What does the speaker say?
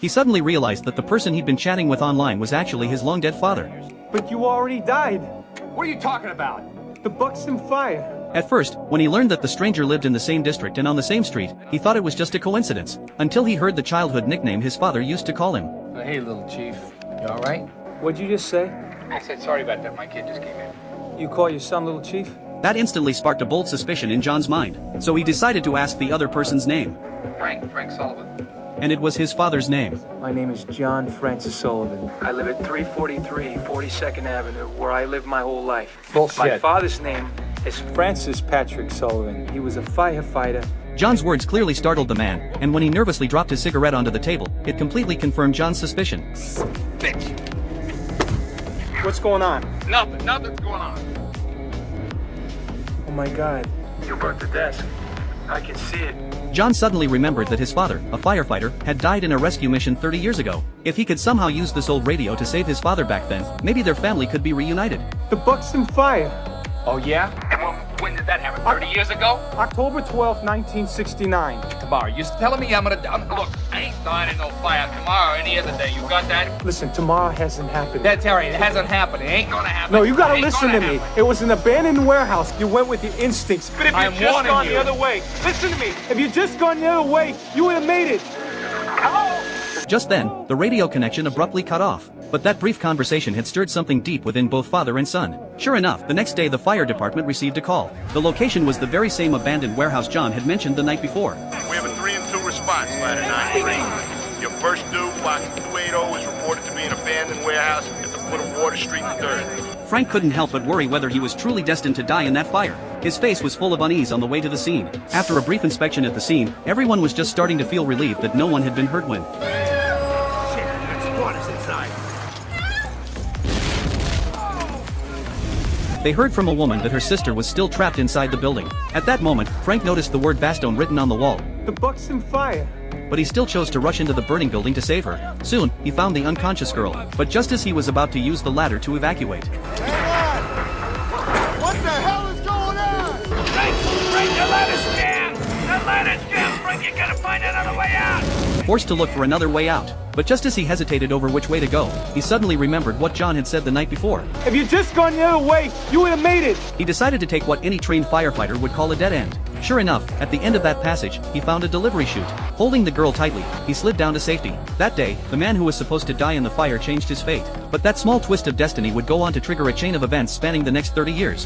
he suddenly realized that the person he'd been chatting with online was actually his long-dead father. But you already died. What are you talking about? The Buxton fire. At first, when he learned that the stranger lived in the same district and on the same street, he thought it was just a coincidence, until he heard the childhood nickname his father used to call him. Hey, little chief. You all right? What'd you just say? I said sorry about that. My kid just came in. You call your son Little Chief? That instantly sparked a bold suspicion in John's mind, so he decided to ask the other person's name. Frank Sullivan. And it was his father's name. My name is John Francis Sullivan. I live at 343 42nd Avenue, where I lived my whole life. Bullshit. My father's name is Francis Patrick Sullivan. He was a firefighter. John's words clearly startled the man, and when he nervously dropped his cigarette onto the table, it completely confirmed John's suspicion. Bitch. What's going on? Nothing's going on. Oh my God. You burnt the desk. I can see it. John suddenly remembered that his father, a firefighter, had died in a rescue mission 30 years ago. If he could somehow use this old radio to save his father back then, maybe their family could be reunited. The Buxton fire. Oh, yeah? And when did that happen? 30 years ago? October 12th, 1969. Tomorrow. You're telling me I'm gonna... look, I ain't dying in no fire tomorrow or any other day. You got that? Listen, tomorrow hasn't happened. That's all right. It hasn't happened. It ain't gonna happen. No, you gotta It ain't listen gonna to me. happen. It was an abandoned warehouse. You went with your instincts. But if I'm you'd just warning gone you. the other way, listen to me. If you'd just gone the other way, you would have made it. Just then, the radio connection abruptly cut off. But that brief conversation had stirred something deep within both father and son. Sure enough, the next day the fire department received a call. The location was the very same abandoned warehouse John had mentioned the night before. We have a 3 and 2 response, ladder 93. Your first due, box 280, is reported to be an abandoned warehouse at the foot of Water Street and 3rd. Frank couldn't help but worry whether he was truly destined to die in that fire. His face was full of unease on the way to the scene. After a brief inspection at the scene, everyone was just starting to feel relieved that no one had been hurt when... They heard from a woman that her sister was still trapped inside the building. At that moment, Frank noticed the word Bastogne written on the wall. The Buxton fire. But he still chose to rush into the burning building to save her. Soon, he found the unconscious girl, but just as he was about to use the ladder to evacuate. What the hell is going on? Frank, the ladder's jammed! The ladder's jammed, Frank! You gotta find another way out! Forced to look for another way out. But just as he hesitated over which way to go, he suddenly remembered what John had said the night before. If you'd just gone the other way, you would have made it. He decided to take what any trained firefighter would call a dead end. Sure enough, at the end of that passage, he found a delivery chute. Holding the girl tightly, he slid down to safety. That day, the man who was supposed to die in the fire changed his fate. But that small twist of destiny would go on to trigger a chain of events spanning the next 30 years.